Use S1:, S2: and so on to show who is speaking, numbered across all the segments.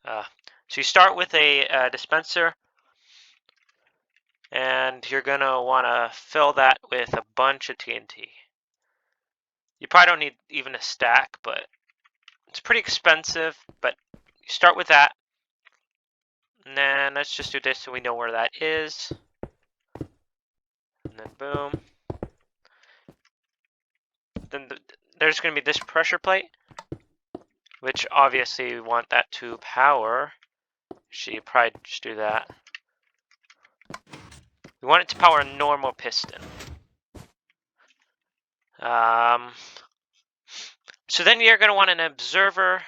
S1: So you start with a dispenser, and you're gonna want to fill that with a bunch of TNT. You probably don't need even a stack, but it's pretty expensive. But you start with that, and then let's just do this so we know where that is. And then boom. Then there's going to be this pressure plate, which obviously we want that to power. Should you probably just do that. We want it to power a normal piston. So then you're going to want an observer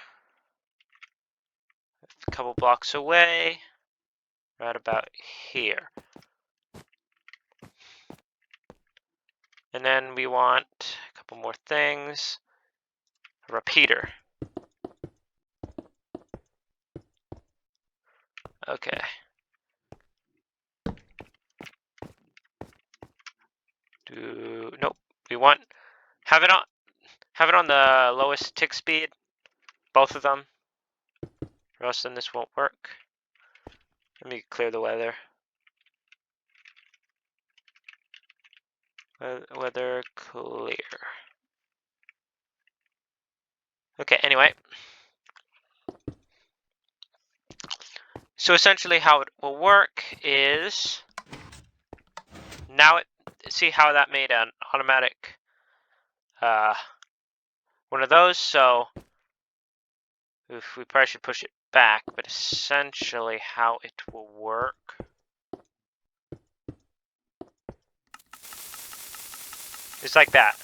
S1: a couple blocks away, right about here. And then we want a couple more things. A repeater. Okay. Nope. We want have it on the lowest tick speed, both of them, or else then this won't work. Let me clear the weather. Weather clear. Okay, anyway. So essentially how it will work is now see how that made an automatic one of those, so we probably should push it back, but essentially how it will work is like that.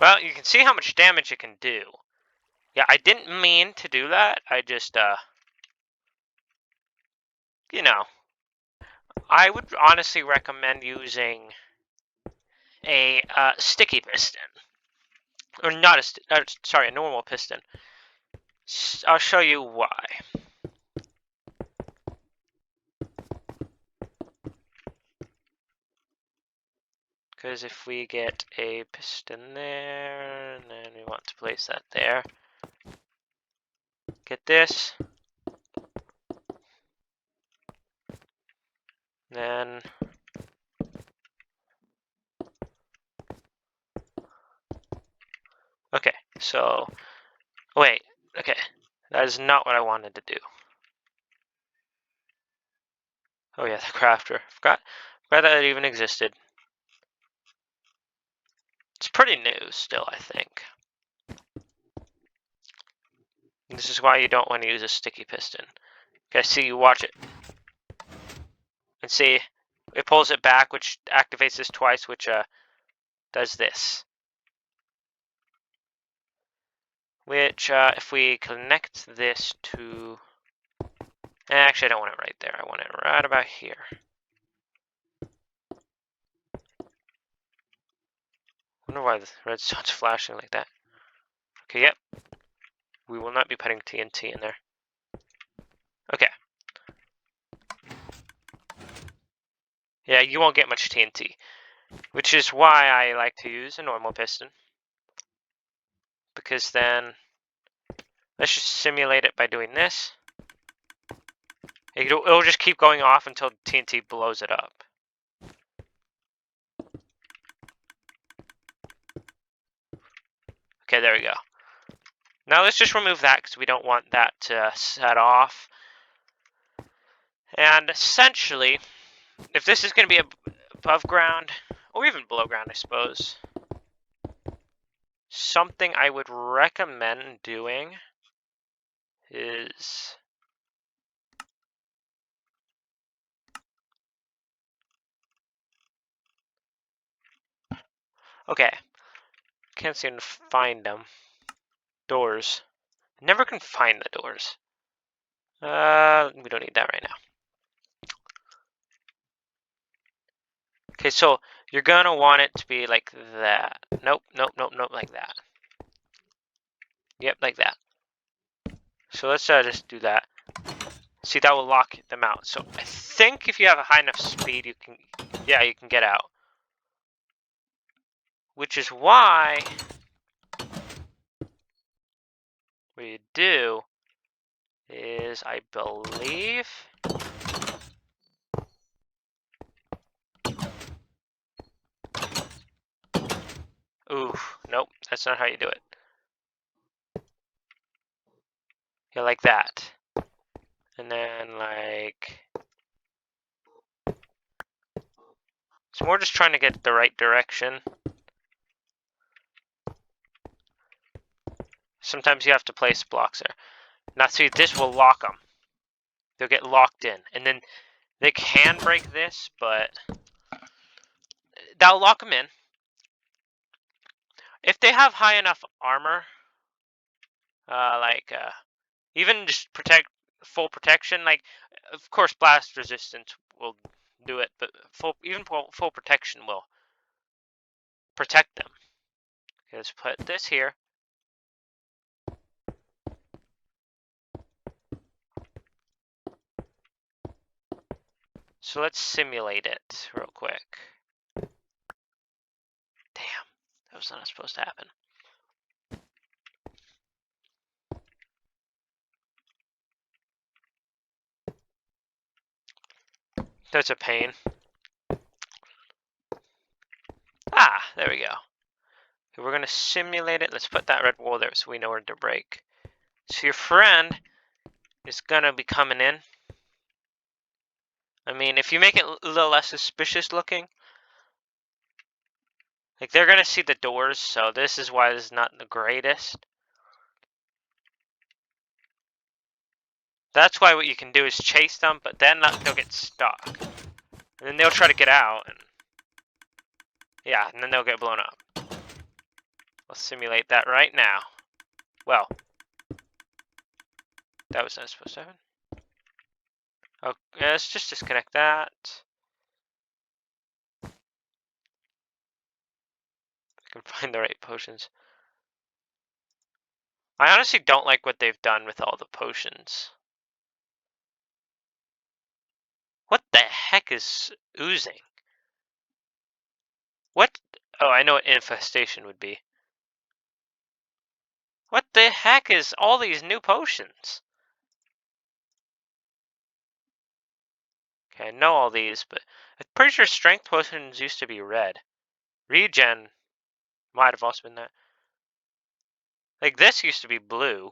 S1: Well, you can see how much damage it can do. Yeah, I didn't mean to do that. I just, you know, I would honestly recommend using a sticky piston. Or not a normal piston. I'll show you why. Because if we get a piston there, and then we want to place that there. Get this. Then okay, so wait, okay. That is not what I wanted to do. Oh yeah, the crafter. Forgot that it even existed. It's pretty new still, I think. This is why you don't want to use a sticky piston. Okay, see, you watch it. And see, it pulls it back, which activates this twice, which does this. Which, if we connect this to... Actually, I don't want it right there. I want it right about here. I wonder why the redstone's flashing like that. Okay, yep. We will not be putting TNT in there. Okay. Yeah, you won't get much TNT. Which is why I like to use a normal piston. Because then... Let's just simulate it by doing this. It'll just keep going off until TNT blows it up. Okay, there we go. Now let's just remove that because we don't want that to set off. And essentially, if this is going to be above ground, or even below ground, I suppose, something I would recommend doing is... Okay, can't seem to find them. Doors. Never can find the doors. We don't need that right now. Okay, so you're gonna want it to be like that. Nope, nope, nope, nope, like that. Yep, like that. So let's just do that. See, that will lock them out. So I think if you have a high enough speed, you can, yeah, you can get out. Which is why what you do is, I believe, ooh, nope, that's not how you do it. Yeah, like that. And then, like, it's more just trying to get the right direction. Sometimes you have to place blocks there. Now, see, this will lock them. They'll get locked in. And then they can break this, but that'll lock them in. If they have high enough armor, even just full protection, like, of course, blast resistance will do it, but full protection will protect them. Okay, let's put this here. So let's simulate it real quick. Damn, that was not supposed to happen. That's a pain. Ah, there we go. Okay, we're going to simulate it. Let's put that red wall there so we know where to break. So your friend is going to be coming in. I mean, if you make it a little less suspicious looking, like, they're going to see the doors, so this is why this is not the greatest. That's why what you can do is chase them, but then they'll get stuck. And then they'll try to get out, and yeah, and then they'll get blown up. Let's simulate that right now. Well, that was not supposed to happen. Okay, let's just disconnect that. I can find the right potions. I honestly don't like what they've done with all the potions. What the heck is oozing? What? Oh, I know what infestation would be. What the heck is all these new potions? Okay, I know all these, but I'm pretty sure strength potions used to be red. Regen might have also been that. Like, this used to be blue.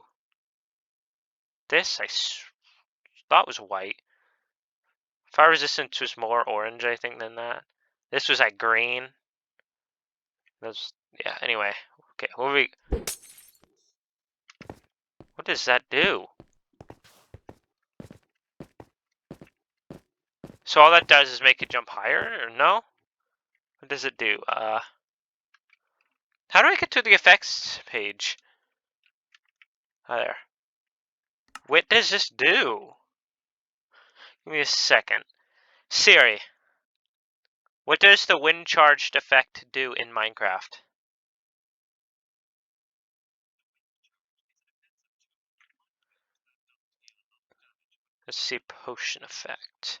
S1: This I thought was white. Fire resistance was more orange, I think, than that. This was like green. Those, yeah, anyway. Okay, what does that do? So all that does is make it jump higher, or no? What does it do? How do I get to the effects page? Oh, there. What does this do? Give me a second. Siri, what does the wind charged effect do in Minecraft? Let's see, potion effect.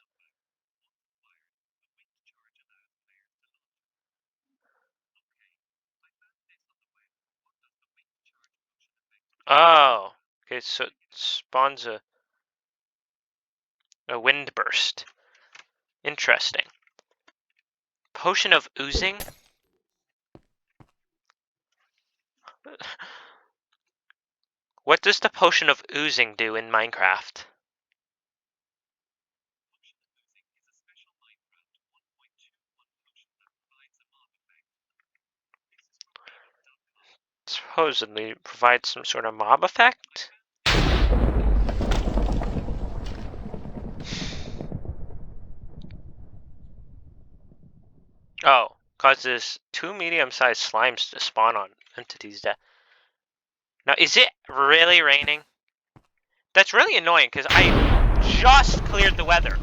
S1: Oh, okay, so it spawns a wind burst. Interesting. Potion of oozing? What does the potion of oozing do in Minecraft? Supposedly provides some sort of mob effect? Oh, causes 2 medium-sized slimes to spawn on entities' death. Now, is it really raining? That's really annoying, because I just cleared the weather.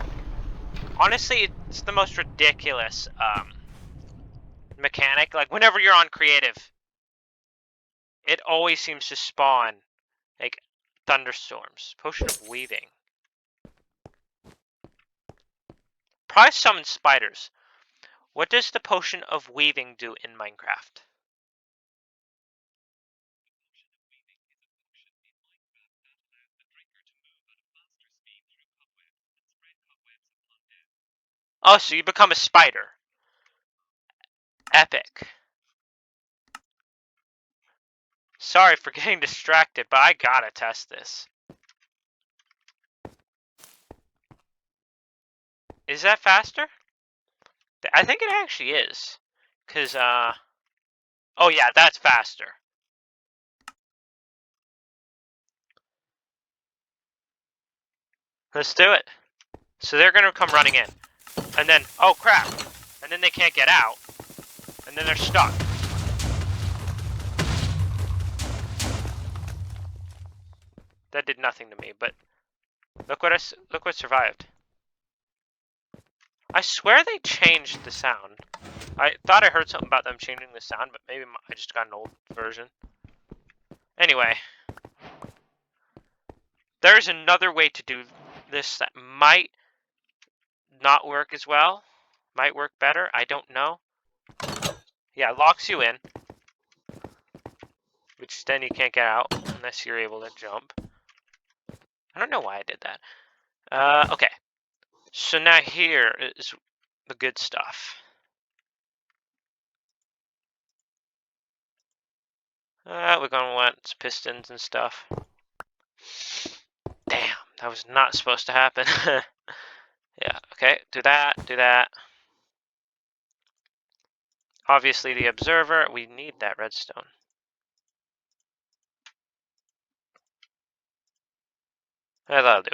S1: Honestly, it's the most ridiculous mechanic. Like, whenever you're on creative, it always seems to spawn, like, thunderstorms. Potion of weaving. Probably summon spiders. What does the potion of weaving do in Minecraft? Oh, so you become a spider. Epic. Sorry for getting distracted, but I gotta test this. Is that faster? I think it actually is. Cause, oh yeah, that's faster. Let's do it. So they're gonna come running in. And then, oh crap. And then they can't get out. And then they're stuck. That did nothing to me, but look what survived. I swear they changed the sound. I thought I heard something about them changing the sound, but maybe I just got an old version. Anyway, there's another way to do this that might not work as well. Might work better. I don't know. Yeah, it locks you in, which then you can't get out unless you're able to jump. I don't know why I did that. Okay. So now here is the good stuff. We're gonna want pistons and stuff. Damn, that was not supposed to happen. Yeah, okay, do that, do that. Obviously the observer, we need that redstone. That'll do.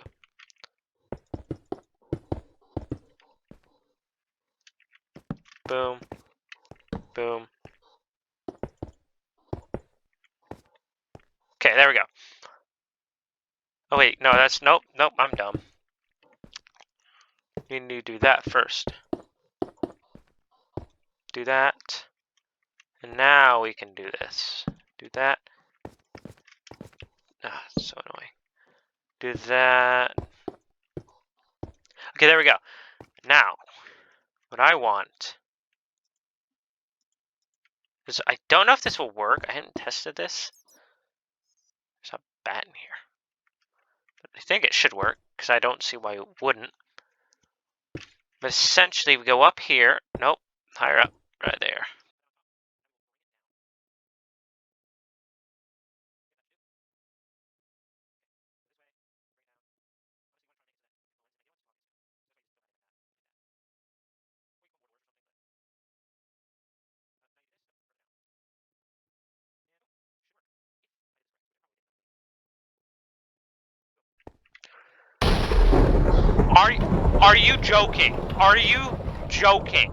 S1: Boom. Boom. Okay, there we go. Oh wait, no, that's, nope, I'm dumb. You need to do that first. Do that. And now we can do this. Do that. Ah, it's so annoying. Do that. Okay, there we go. Now, what I want is, I don't know if this will work. I hadn't tested this. There's a bat in here. But I think it should work, because I don't see why it wouldn't. But essentially, we go up here. Nope, higher up, right there. Are you joking? Are you joking?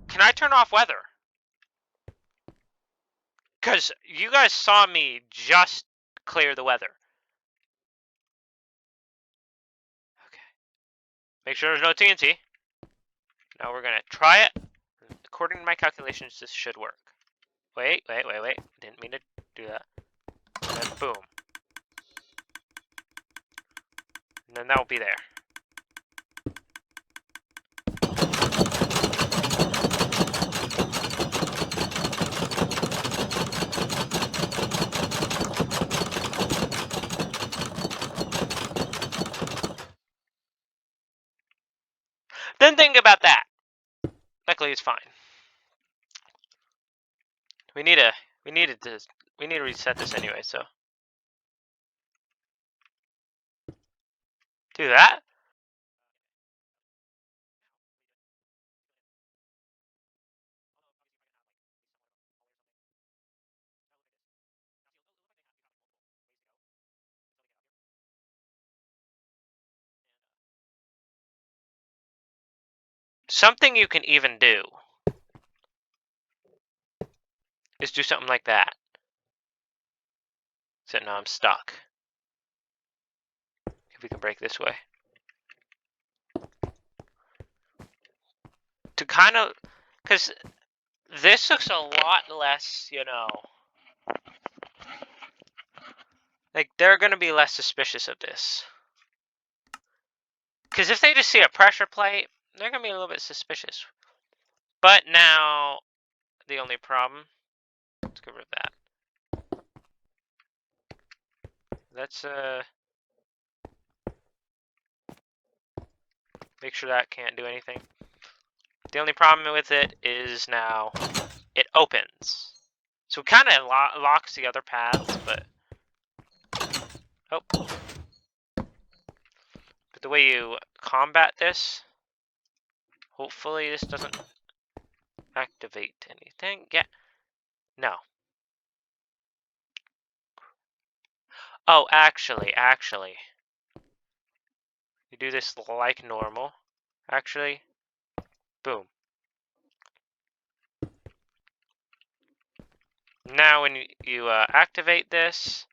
S1: Can I turn off weather? Because you guys saw me just clear the weather. Okay. Make sure there's no TNT. Now we're gonna try it. According to my calculations, this should work. Wait. Didn't mean to do that. And then boom. And then that will be there. Then think about that. Luckily, it's fine. We need to reset this anyway, so do that. Something you can even do is do something like that. Except now I'm stuck. If we can break this way. To kind of, because this looks a lot less, you know, like they're going to be less suspicious of this. Because if they just see a pressure plate, they're going to be a little bit suspicious. But now, the only problem, let's get rid of that. Let's, Make sure that can't do anything. The only problem with it is now it opens. So it kind of locks the other paths, but... Oh. But the way you combat this... Hopefully this doesn't activate anything. Yeah. No. Oh, actually. You do this like normal. Actually. Boom. Now when you activate this...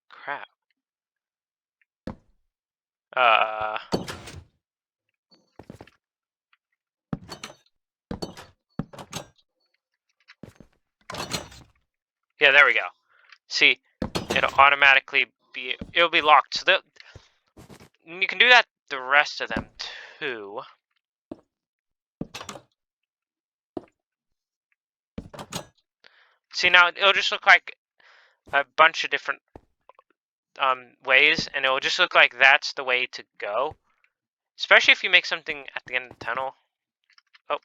S1: Crap. Yeah, there we go. See, it'll automatically it'll be locked. So you can do that the rest of them too. See, now it'll just look like a bunch of different ways, and it'll just look like that's the way to go. Especially if you make something at the end of the tunnel. Oh,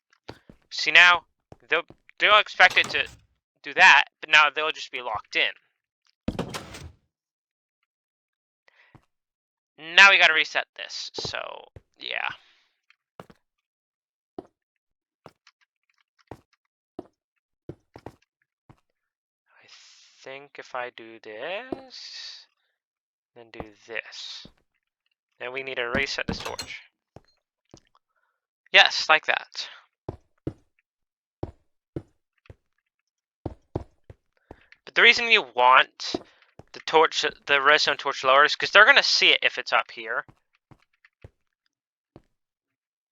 S1: see now, they'll expect it to do that, but now they'll just be locked in. Now we gotta reset this, so yeah. I think if I do this, then do this, then we need to reset this torch. Yes, like that. But the reason you want the redstone torch lower is because they're gonna see it if it's up here.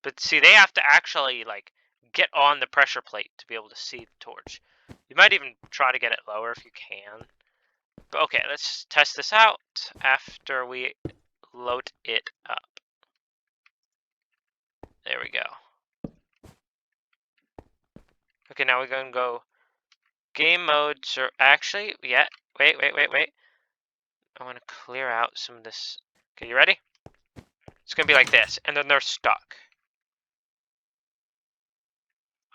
S1: But see, they have to actually like get on the pressure plate to be able to see the torch. You might even try to get it lower if you can. But okay, let's test this out after we load it up. There we go. Okay, now we're gonna go game mode. So actually, yeah. Wait. I want to clear out some of this. Okay, you ready? It's gonna be like this, and then they're stuck.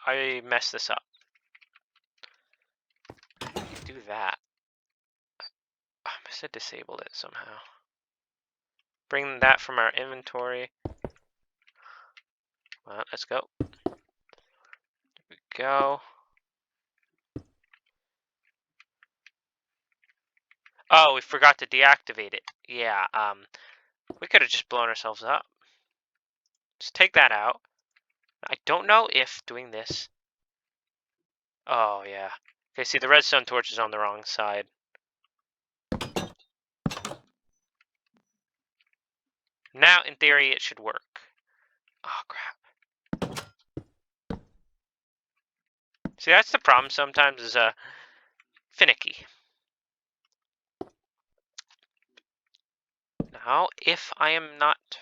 S1: I messed this up. Do that. I must have disabled it somehow. Bring that from our inventory. Well, let's go. There we go. Oh, we forgot to deactivate it. Yeah, we could have just blown ourselves up. Just take that out. I don't know if doing this... Oh, yeah. Okay, see, the redstone torch is on the wrong side. Now, in theory, it should work. Oh, crap. See, that's the problem sometimes is, finicky. Now, if I am not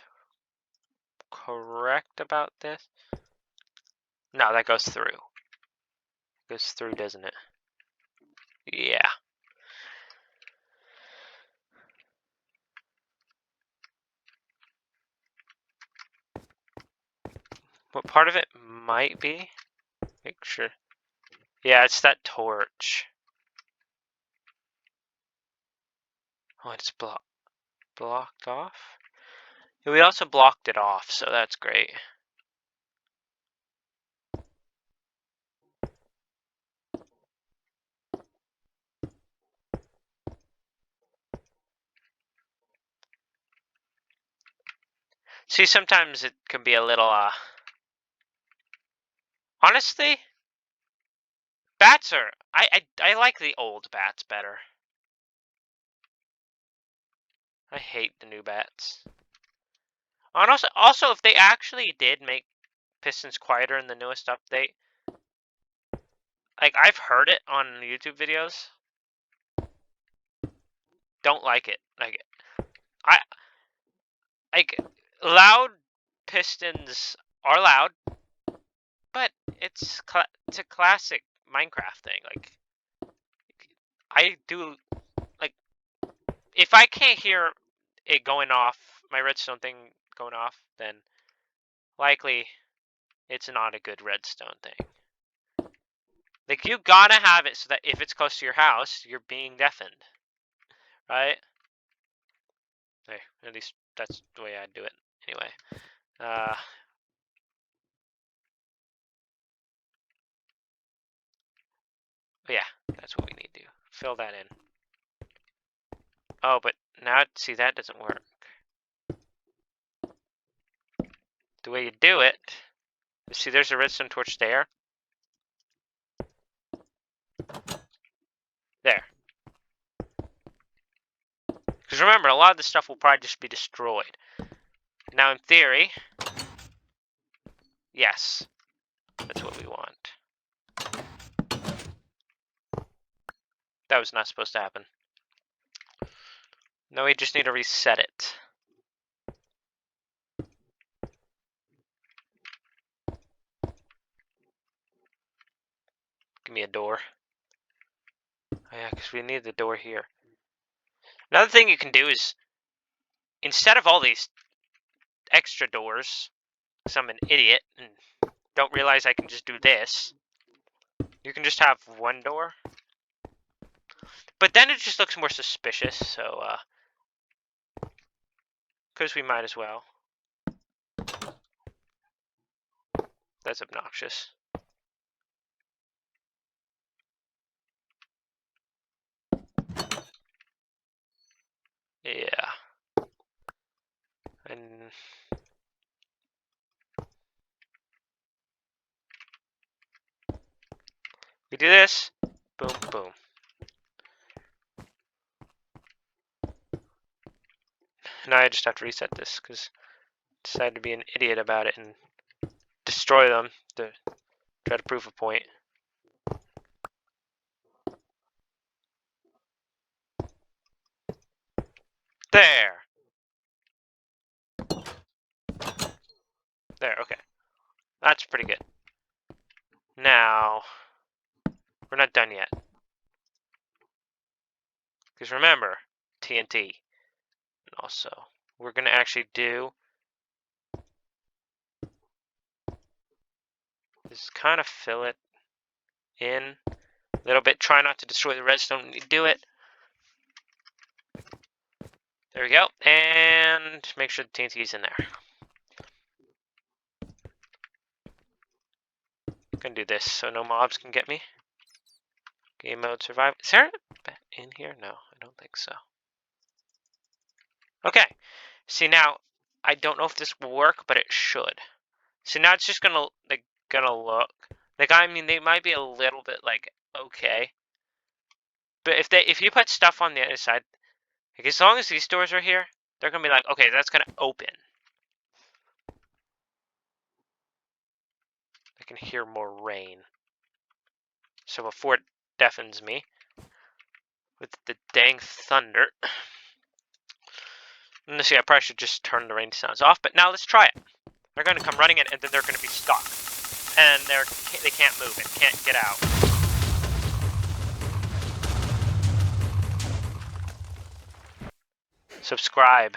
S1: correct about this... No, that goes through. Goes through, doesn't it? Yeah. What part of it might be? Make sure. Yeah, it's that torch. Oh, it's blocked off? Yeah, we also blocked it off, so that's great. See, sometimes it can be a little, honestly, bats are... I like the old bats better. I hate the new bats. And also, if they actually did make pistons quieter in the newest update, like, I've heard it on YouTube videos. Don't like it. Like, loud pistons are loud, but it's a classic Minecraft thing. Like, I do, like, if I can't hear it going off my redstone thing going off, then likely it's not a good redstone thing. Like, you gotta have it so that if it's close to your house, you're being deafened. Right? Hey, at least that's the way I do it. Anyway. But yeah, that's what we need to do. Fill that in. Oh, but now, see, that doesn't work. The way you do it, see, there's a redstone torch there. There. Because remember, a lot of this stuff will probably just be destroyed. Now, in theory, yes, that's what we want. That was not supposed to happen. No, we just need to reset it. Give me a door. Oh yeah, because we need the door here. Another thing you can do is, instead of all these extra doors, because I'm an idiot and don't realize I can just do this, you can just have one door. But then it just looks more suspicious, so, because we might as well. That's obnoxious. Yeah. And we do this, boom, boom. Now I just have to reset this because I decided to be an idiot about it and destroy them to try to prove a point. There! There, okay. That's pretty good. Now, we're not done yet. Because remember, TNT. And also, we're going to actually do is kind of fill it in a little bit. Try not to destroy the redstone when you do it. There we go. And make sure the TNT is in there. I'm going to do this so no mobs can get me. Game mode survive. Is there a in here? No, I don't think so. Okay. See, now, I don't know if this will work, but it should. See, now it's just going to look. Like, I mean, they might be a little bit, like, okay. But if you put stuff on the other side, like, as long as these doors are here, they're going to be like, okay, that's going to open. I can hear more rain. So before it deafens me with the dang thunder. And see, I probably should just turn the rain sounds off, but now let's try it. They're going to come running in, and then they're going to be stuck. And they can't move it, can't get out. Subscribe.